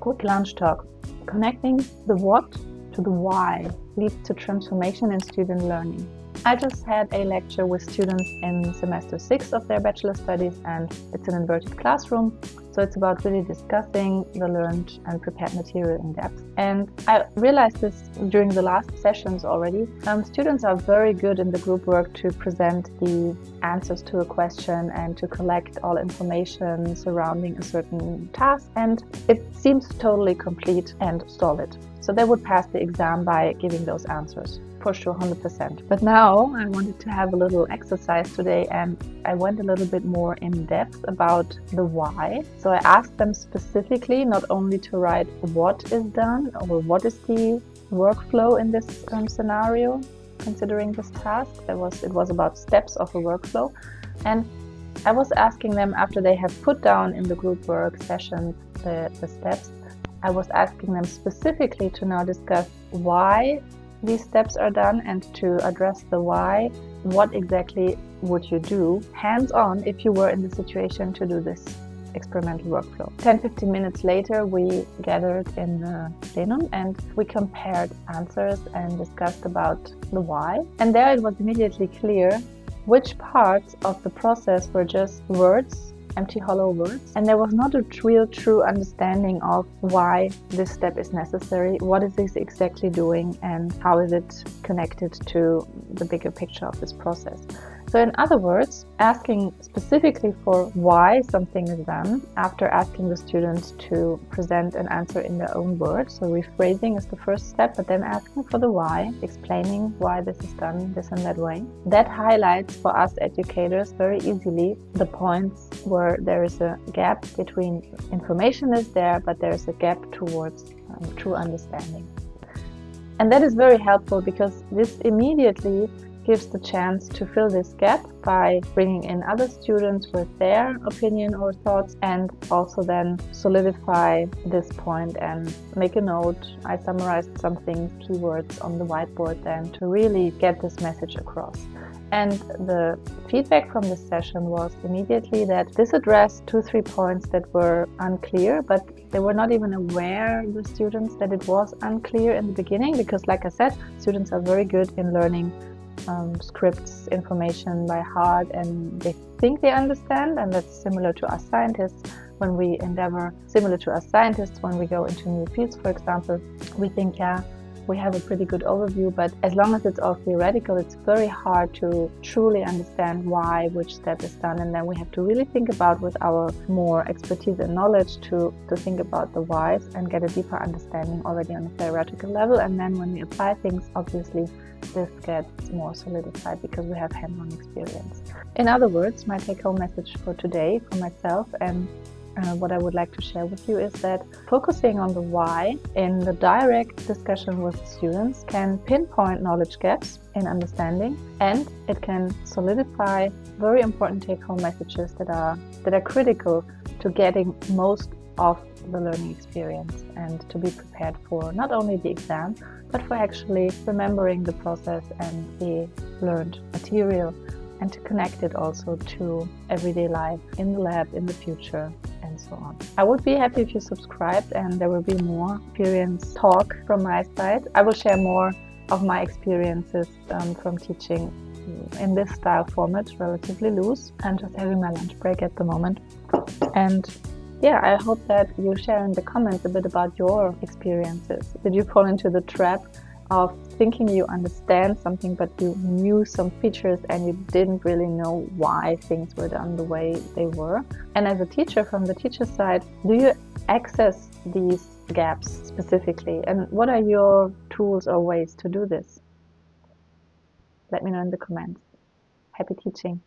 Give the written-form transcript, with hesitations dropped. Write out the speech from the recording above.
Quick lunch talk. Connecting the what to the why leads to transformation in student learning. I just had a lecture with students in semester 6 of their bachelor studies, and it's an inverted classroom. So it's about really discussing the learned and prepared material in depth. And I realized this during the last sessions already. Students are very good in the group work to present the answers to a question and to collect all information surrounding a certain task. And it seems totally complete and solid. So they would pass the exam by giving those answers. For sure, 100%. But now I wanted to have a little exercise today, and I went a little bit more in depth about the why. So I asked them specifically not only to write what is done or what is the workflow in this scenario, considering this task. It was about steps of a workflow. And I was asking them, after they have put down in the group work session the steps, I was asking them specifically to now discuss why these steps are done, and to address the why. What exactly would you do hands-on if you were in the situation to do this experimental workflow? 10-15 minutes later, we gathered in the plenum and we compared answers and discussed about the why. And there it was immediately clear which parts of the process were just words, empty, hollow words, and there was not a real true understanding of why this step is necessary, what is this exactly doing, and how is it connected to the bigger picture of this process. So in other words, asking specifically for why something is done after asking the students to present an answer in their own words. So rephrasing is the first step, but then asking for the why, explaining why this is done this and that way. That highlights for us educators very easily the points where there is a gap between information is there, but there is a gap towards true understanding. And that is very helpful because this immediately gives the chance to fill this gap by bringing in other students with their opinion or thoughts, and also then solidify this point and make a note. I summarized some things, keywords on the whiteboard then to really get this message across. And the feedback from this session was immediately that this addressed 2-3 points that were unclear, but they were not even aware, the students, that it was unclear in the beginning, because like I said, students are very good in learning scripts, information by heart, and they think they understand, and that's similar to us scientists when we endeavor, similar to us scientists when we go into new fields, for example. We think, yeah, we have a pretty good overview, but as long as it's all theoretical, it's very hard to truly understand why which step is done, and then we have to really think about, with our more expertise and knowledge, to think about the whys and get a deeper understanding already on a theoretical level. And then when we apply things, obviously this gets more solidified because we have hands-on experience. In other words, my take-home message for today, for myself, and what I would like to share with you is that focusing on the why in the direct discussion with students can pinpoint knowledge gaps in understanding, and it can solidify very important take-home messages that are critical to getting most of the learning experience and to be prepared for not only the exam, but for actually remembering the process and the learned material, and to connect it also to everyday life in the lab, in the future, and so on. I would be happy if you subscribed, and there will be more experience talk from my side. I will share more of my experiences from teaching in this style format, relatively loose. I'm just having my lunch break at the moment. And yeah, I hope that you share in the comments a bit about your experiences. Did you fall into the trap of thinking you understand something, but you knew some features and you didn't really know why things were done the way they were? And as a teacher, from the teacher side, do you access these gaps specifically? And what are your tools or ways to do this? Let me know in the comments. Happy teaching.